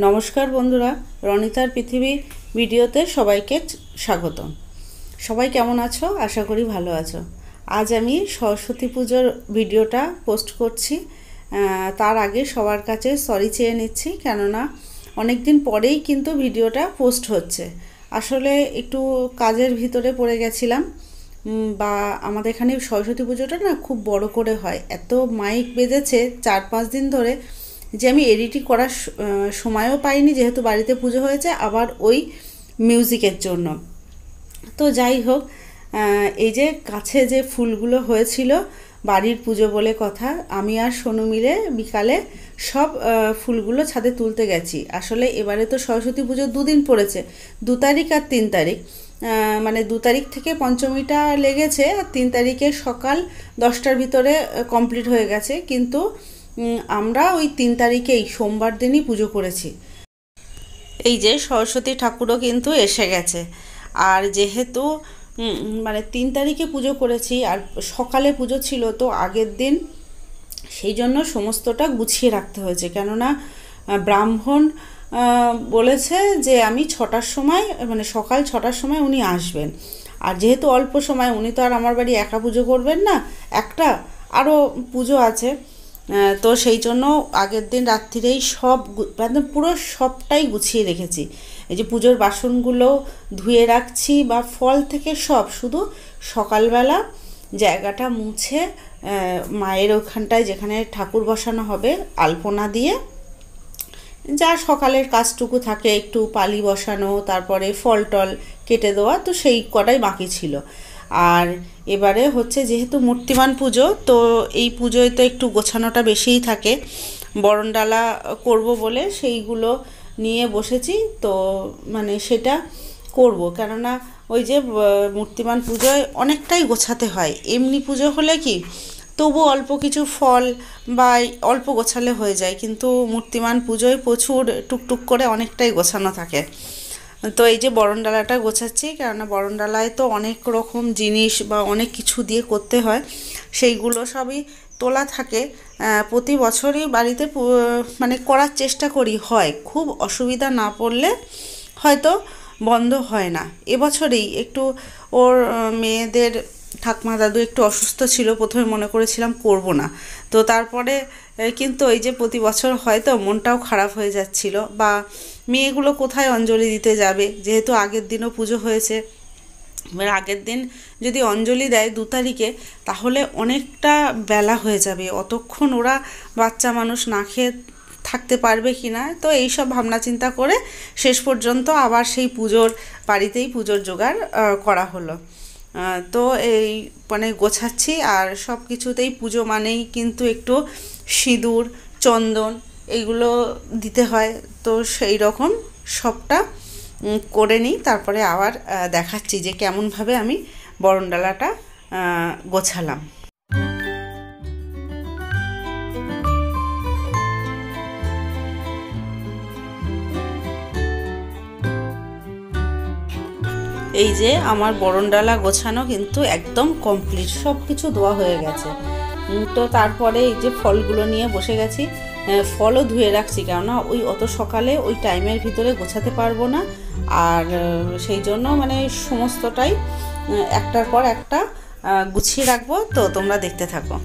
নমস্কার বন্ধুরা, রনিতার পৃথিবী ভিডিওতে সবাইকে স্বাগতম। সবাই কেমন আছো? আশা করি ভালো আছো। আজ আমি সরস্বতী পুজোর ভিডিওটা পোস্ট করছি। তার আগে সবার কাছে সরি চেয়ে নিচ্ছি, কেননা অনেক দিন পরেই কিন্তু ভিডিওটা পোস্ট হচ্ছে। আসলে একটু কাজের ভিতরে পড়ে গেছিলাম, বা আমাদের এখানে সরস্বতী পুজোটা না খুব বড় করে হয়। এত মাইক বেজেছে 4-5 দিন ধরে যে আমি এডিটিং করার সময়ও পাইনি, যেহেতু বাড়িতে পুজো হয়েছে, আবার ওই মিউজিকের জন্য। তো যাই হোক, এই যে কাছে যে ফুলগুলো হয়েছিল, বাড়ির পুজো বলে কথা, আমি আর সোনু মিলে বিকালে সব ফুলগুলো ছাদে তুলতে গেছি। আসলে এবারে তো সরস্বতী পুজো 2 দিন পড়েছে, 2 তারিখ আর 3 তারিখ। মানে 2 তারিখ থেকে পঞ্চমীটা লেগেছে, আর 3 তারিখে সকাল 10টার ভিতরে কমপ্লিট হয়ে গেছে। কিন্তু আমরা ওই 3 তারিখেই সোমবার দিনই পুজো করেছি। এই যে সরস্বতী ঠাকুরও কিন্তু এসে গেছে। আর যেহেতু মানে 3 তারিখে পুজো করেছি আর সকালে পুজো ছিল, তো আগের দিন সেই জন্য সমস্তটা গুছিয়ে রাখতে হয়েছে। কেননা ব্রাহ্মণ বলেছে যে আমি 6টার সময়, মানে সকাল 6টার সময় উনি আসবেন। আর যেহেতু অল্প সময়, উনি তো আর আমার বাড়ি একা পুজো করবেন না, একটা আরও পুজো আছে। তো সেই জন্য আগের দিন রাত্রিরেই সব একদম পুরো সবটাই গুছিয়ে রেখেছি। এই যে পুজোর বাসনগুলো ধুয়ে রাখছি, বা ফল থেকে সব, শুধু সকালবেলা জায়গাটা মুছে মায়ের ওখানটায় যেখানে ঠাকুর বসানো হবে আলপনা দিয়ে যা সকালের কাজটুকু থাকে, একটু পালি বসানো, তারপরে ফল টল কেটে দেওয়া, তো সেই কটাই বাকি ছিল। আর এবারে হচ্ছে যেহেতু মূর্তিমান পুজো, তো এই পুজোয় তো একটু গোছানোটা বেশিই থাকে। বরণডালা করব বলে সেইগুলো নিয়ে বসেছি। তো মানে সেটা করব, কেননা ওই যে মূর্তিমান পুজোয় অনেকটাই গোছাতে হয়। এমনি পুজো হলে কি তবু অল্প কিছু ফল বা অল্প গোছালে হয়ে যায়, কিন্তু মূর্তিমান পুজোয় প্রচুর টুকটুক করে অনেকটাই গোছানো থাকে। তো এই যে বরণডালাটা গোছাচ্ছি, কেননা বরণডালায় তো অনেক রকম জিনিস বা অনেক কিছু দিয়ে করতে হয়, সেইগুলো সবই তোলা থাকে। প্রতি বছরই বাড়িতে মানে করার চেষ্টা করি, হয় খুব অসুবিধা না পড়লে হয়তো বন্ধ হয় না। এবছরেই একটু ওর মেয়েদের ঠাকমা দাদু একটু অসুস্থ ছিল, প্রথমে মনে করেছিলাম করব না। তো তারপরে কিন্তু এই যে প্রতি বছর হয়তো মনটাও খারাপ হয়ে যাচ্ছিল, বা মেয়েগুলো কোথায় অঞ্জলি দিতে যাবে, যেহেতু আগের দিনও পুজো হয়েছে। এবার আগের দিন যদি অঞ্জলি দেয় 2 তারিখে, তাহলে অনেকটা বেলা হয়ে যাবে, অতক্ষণ ওরা বাচ্চা মানুষ না খেয়ে থাকতে পারবে কি না। তো এইসব ভাবনা চিন্তা করে শেষ পর্যন্ত আবার সেই পুজোর বাড়িতেই পুজোর জোগাড় করা হলো। তো এই মানে গোছাচ্ছি, আর সব কিছুতেই পুজো মানেই কিন্তু একটু সিঁদুর, চন্দন এইগুলো দিতে হয়। তো সেই রকম সবটা করে নিই, তারপরে আবার দেখাচ্ছি যে কেমনভাবে আমি বরণডালাটা গোছালাম। এই যে আমার বরণডালা গোছানো কিন্তু একদম কমপ্লিট, সব কিছু দেওয়া হয়ে গেছে। তো তারপরে এই যে ফলগুলো নিয়ে বসে গেছি। ফলও ধুয়ে রাখছি, কেননা ওই অত সকালে ওই টাইমের ভিতরে গোছাতে পারবো না। আর সেই জন্য মানে সমস্তটাই একটার পর একটা গুছিয়ে রাখবো। তো তোমরা দেখতে থাকো।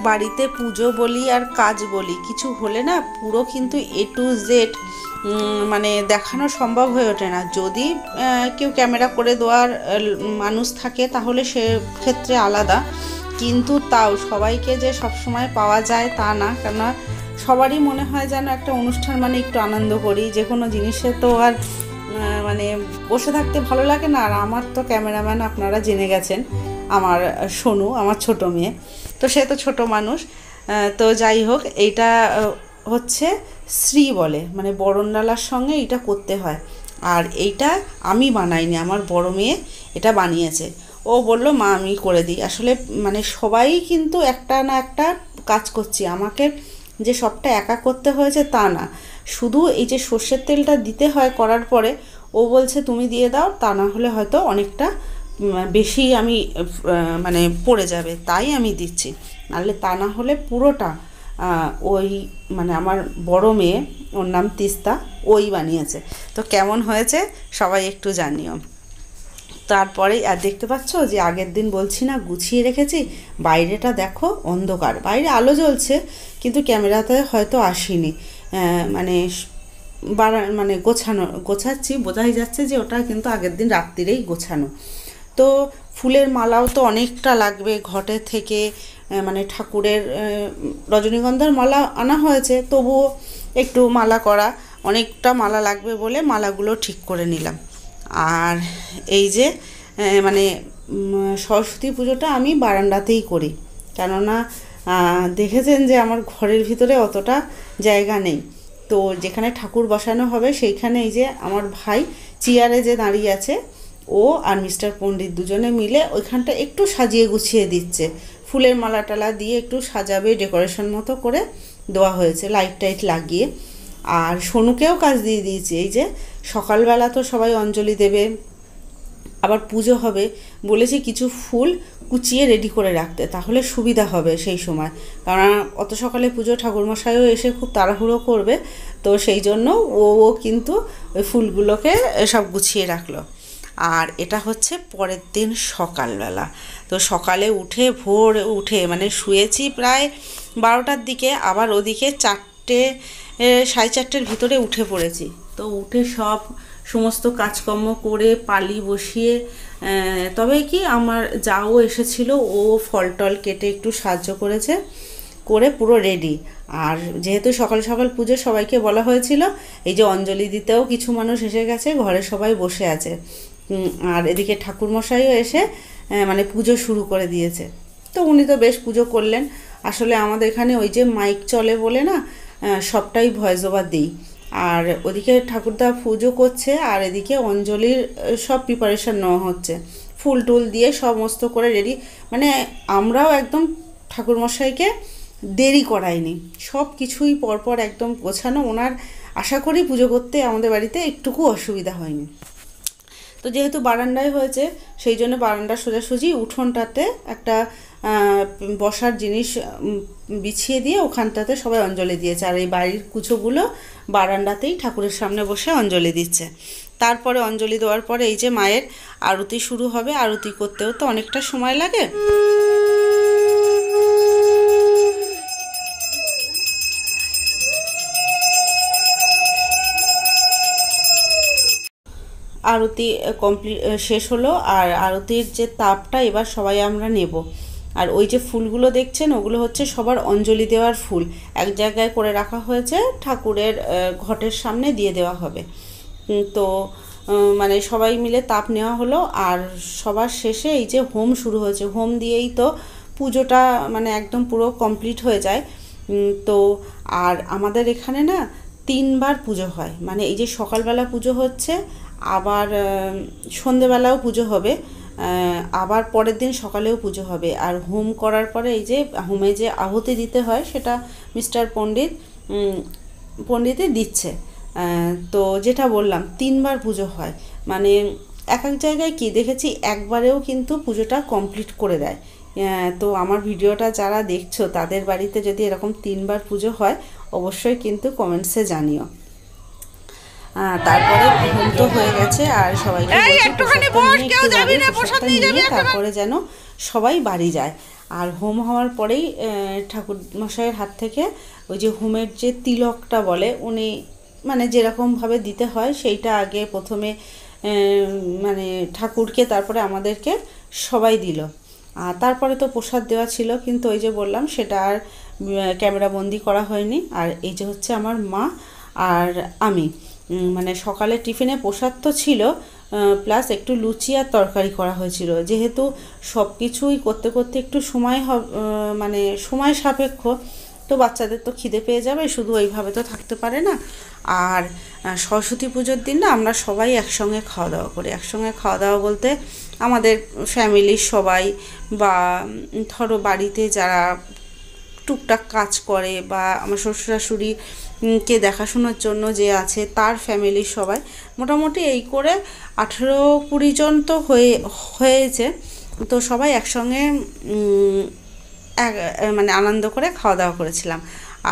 বাড়িতে পুজো বলি আর কাজ বলি কিছু হলে না পুরো কিন্তু A to Z মানে দেখানো সম্ভব হয়ে ওঠে না। যদি কেউ ক্যামেরা করে দেওয়ার মানুষ থাকে তাহলে সে ক্ষেত্রে আলাদা, কিন্তু তাও সবাইকে যে সবসময় পাওয়া যায় তা না। কেননা সবারই মনে হয় যেন একটা অনুষ্ঠান মানে একটু আনন্দ করি, যে কোনো জিনিসে তো আর মানে বসে থাকতে ভালো লাগে না। আর আমার তো ক্যামেরাম্যান আপনারা জেনে গেছেন, আমার সোনু, আমার ছোট মেয়ে, তো সে তো ছোট মানুষ। তো যাই হোক, এইটা হচ্ছে শ্রী বলে, মানে বরণডালার সঙ্গে এটা করতে হয়। আর এইটা আমি বানাইনি, আমার বড় মেয়ে এটা বানিয়েছে। ও বললো মা আমি করে দিই। আসলে মানে সবাই কিন্তু একটা না একটা কাজ করছি, আমাকে যে সবটা একা করতে হয়েছে তা না। শুধু এই যে সর্ষের তেলটা দিতে হয় করার পরে, ও বলছে তুমি দিয়ে দাও, তা না হলে হয়তো অনেকটা বেশি আমি মানে পড়ে যাবে, তাই আমি দিচ্ছি। নাহলে তা না হলে পুরোটা ওই মানে আমার বড় মেয়ে, ওর নাম তিস্তা, ওই বানিয়েছে। তো কেমন হয়েছে সবাই একটু জানিও। তারপরে আর দেখতে পাচ্ছ যে আগের দিন বলছি না গুছিয়ে রেখেছি, বাইরেটা দেখো অন্ধকার, বাইরে আলো জ্বলছে কিন্তু ক্যামেরাতে হয়তো আসেনি। মানে মানে গোছাচ্ছি, বোঝাই যাচ্ছে যে ওটা কিন্তু আগের দিন রাত্রিরেই গোছানো। তো ফুলের মালাও তো অনেকটা লাগবে ঘটে থেকে, মানে ঠাকুরের রজনীগন্ধার মালা আনা হয়েছে, তবুও একটু মালা করা, অনেকটা মালা লাগবে বলে মালাগুলো ঠিক করে নিলাম। আর এই যে মানে সরস্বতী পুজোটা আমি বারান্দাতেই করি, কেননা দেখেছেন যে আমার ঘরের ভিতরে অতটা জায়গা নেই। তো যেখানে ঠাকুর বসানো হবে সেইখানে এই যে আমার ভাই চেয়ারে যে দাঁড়িয়ে আছে, ও আর মিস্টার পণ্ডিত দুজনে মিলে ওইখানটা একটু সাজিয়ে গুছিয়ে দিচ্ছে, ফুলের মালা টালা দিয়ে একটু সাজাবে, ডেকোরেশন মতো করে দেওয়া হয়েছে, লাইট টাইট লাগিয়ে। আর সোনুকেও কাজ দিয়ে দিয়েছি, এই যে সকালবেলা তো সবাই অঞ্জলি দেবে, আবার পুজো হবে, বলেছি কিছু ফুল কুচিয়ে রেডি করে রাখতে, তাহলে সুবিধা হবে সেই সময়। কারণ অত সকালে পুজো, ঠাকুরমশাইও এসে খুব তাড়াহুড়ো করবে, তো সেই জন্য ও কিন্তু ওই ফুলগুলোকে সব গুছিয়ে রাখলো। আর এটা হচ্ছে পরের দিন সকালবেলা। তো সকালে উঠে ভোর উঠে মানে শুয়েছি প্রায় 12টার দিকে, আবার ওদিকে 4টে 4:30-এর ভিতরে উঠে পড়েছি। তো উঠে সমস্ত কাজকর্ম করে পালি বসিয়ে, তবে কি আমার যাও এসেছিল, ও ফল টল কেটে একটু সাহায্য করেছে, করে পুরো রেডি। আর যেহেতু সকাল সকাল পুজো, সবাইকে বলা হয়েছিল, এই যে অঞ্জলি দিতেও কিছু মানুষ এসে গেছে, ঘরে সবাই বসে আছে। আর এদিকে ঠাকুরমশাইও এসে মানে পুজো শুরু করে দিয়েছে। তো উনি তো বেশ পুজো করলেন। আসলে আমাদের এখানে ওই যে মাইক চলে বলে না, সবটাই ভয়েস ওভার দিই। আর ওদিকে ঠাকুরদা পুজো করছে, আর এদিকে অঞ্জলির সব প্রিপারেশান নেওয়া হচ্ছে, ফুল টুল দিয়ে সমস্ত করে রেডি। মানে আমরাও একদম ঠাকুরমশাইকে দেরি করাইনি, সব কিছুই পরপর একদম গোছানো। ওনার আশা করি পুজো করতে আমাদের বাড়িতে একটুকু অসুবিধা হয়নি। তো যেহেতু বারান্দায় হয়েছে, সেই জন্য বারান্দার সোজাসুজি উঠোনটাতে একটা বসার জিনিস বিছিয়ে দিয়ে ওখানটাতে সবাই অঞ্জলি দিয়েছে। আর এই বাড়ির কুচোগুলো বারান্দাতেই ঠাকুরের সামনে বসে অঞ্জলি দিচ্ছে। তারপরে অঞ্জলি দেওয়ার পরে এই যে মায়ের আরতি শুরু হবে। আরতি করতেও তো অনেকটা সময় লাগে। আরতি কমপ্লিট শেষ হলো। আর আরতির যে তাপটা এবার সবাই আমরা নেব। আর ওই যে ফুলগুলো দেখছেন, ওগুলো হচ্ছে সবার অঞ্জলি দেওয়ার ফুল, এক জায়গায় করে রাখা হয়েছে, ঠাকুরের ঘটের সামনে দিয়ে দেওয়া হবে। তো মানে সবাই মিলে তাপ নেওয়া হলো। আর সবার শেষে এই যে হোম শুরু হয়েছে, হোম দিয়েই তো পুজোটা মানে একদম পুরো কমপ্লিট হয়ে যায়। তো আর আমাদের এখানে না 3বার পুজো হয়, মানে এই যে সকালবেলা পুজো হচ্ছে, আবার সন্ধেবেলাও পুজো হবে, আবার পরের দিন সকালেও পুজো হবে। আর হোম করার পরে এই যে হোমে যে আহুতি দিতে হয়, সেটা মিস্টার পণ্ডিতই দিচ্ছে। তো যেটা বললাম 3বার পুজো হয়, মানে এক এক জায়গায় কি দেখেছি একবারেও কিন্তু পুজোটা কমপ্লিট করে দেয়। তো আমার ভিডিওটা যারা দেখছো তাদের বাড়িতে যদি এরকম 3বার পুজো হয়, অবশ্যই কিন্তু কমেন্টসে জানিও। তারপরে হোম তো হয়ে গেছে, আর সবাইকে তারপরে যেন সবাই বাড়ি যায়। আর হোম হওয়ার পরেই ঠাকুর মশাইয়ের হাত থেকে ওই যে হোমের যে তিলকটা বলে উনি মানে যেরকমভাবে দিতে হয় সেইটা আগে প্রথমে মানে ঠাকুরকে, তারপরে আমাদেরকে সবাই দিল। আর তারপরে তো প্রসাদ দেওয়া ছিল, কিন্তু ওই যে বললাম সেটা আর ক্যামেরা বন্দি করা হয়নি। আর এই যে হচ্ছে আমার মা আর আমি, মানে সকালে টিফিনে প্রসাদ তো ছিল, প্লাস একটু লুচি আর তরকারি করা হয়েছিল। যেহেতু সব কিছুই করতে করতে একটু সময় মানে সময় সাপেক্ষ, তো বাচ্চাদের তো খিদে পেয়ে যাবে, শুধু ওইভাবে তো থাকতে পারে না। আর সরস্বতী পুজোর দিন না আমরা সবাই একসঙ্গে খাওয়া দাওয়া করি। একসঙ্গে খাওয়া দাওয়া বলতে আমাদের ফ্যামিলির সবাই, বা ধরো বাড়িতে যারা টুকটাক কাজ করে, বা আমার শ্বশুর শাশুড়িকে দেখাশোনার জন্য যে আছে তার ফ্যামিলির সবাই, মোটামুটি এই করে 18-20 জন তো হয়েছে। তো সবাই একসঙ্গে মানে আনন্দ করে খাওয়া দাওয়া করেছিলাম।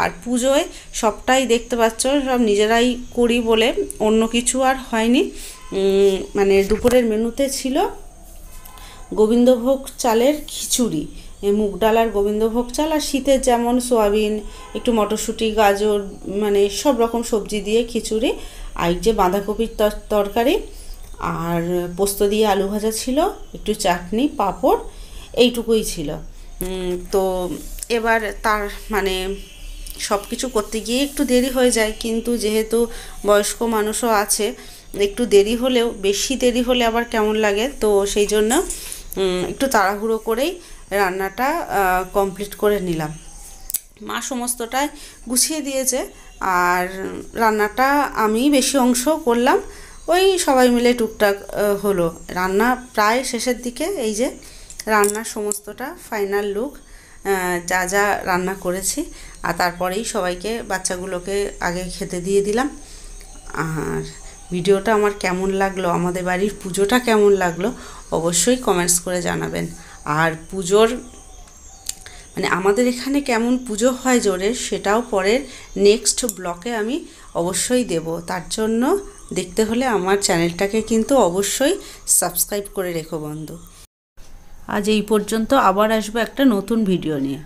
আর পুজোয় সবটাই দেখতে পাচ্ছ সব নিজেরাই করি বলে অন্য কিছু আর হয়নি। মানে দুপুরের মেনুতে ছিল গোবিন্দভোগ চালের খিচুড়ি, মুগ ডাল আর গোবিন্দভোগ চাল, আর শীতের যেমন সোয়াবিন, একটু মটরশুঁটি, গাজর, মানে সব রকম সবজি দিয়ে খিচুড়ি, আর যে বাঁধাকপির তরকারি, আর পোস্ত দিয়ে আলু ভাজা ছিল, একটু চাটনি, পাঁপড়, এইটুকুই ছিল। তো এবার তার মানে সব কিছু করতে গিয়ে একটু দেরি হয়ে যায়, কিন্তু যেহেতু বয়স্ক মানুষও আছে, একটু দেরি হলেও, বেশি দেরি হলে আবার কেমন লাগে, তো সেই জন্য একটু তাড়াহুড়ো করেই রান্নাটা কমপ্লিট করে নিলাম। মা সমস্তটাই গুছিয়ে দিয়েছে, আর রান্নাটা আমি বেশি অংশ করলাম, ওই সবাই মিলে টুকটাক হলো। রান্না প্রায় শেষের দিকে, এই যে রান্নার সমস্তটা ফাইনাল লুক, যা যা রান্না করেছি। আর তারপরেই সবাইকে, বাচ্চাগুলোকে আগে খেতে দিয়ে দিলাম। আর ভিডিওটা আমার কেমন লাগলো, আমাদের বাড়ির পুজোটা কেমন লাগলো, অবশ্যই কমেন্টস করে জানাবেন। আর পুজোর মানে আমাদের এখানে কেমন পুজো হয় জোরের, সেটাও পরের নেক্সট ব্লকে আমি অবশ্যই দেব। তার জন্য দেখতে হলে আমার চ্যানেলটাকে কিন্তু অবশ্যই সাবস্ক্রাইব করে রেখো বন্ধু। আজ এই পর্যন্ত, আবার আসবো একটা নতুন ভিডিও নিয়ে।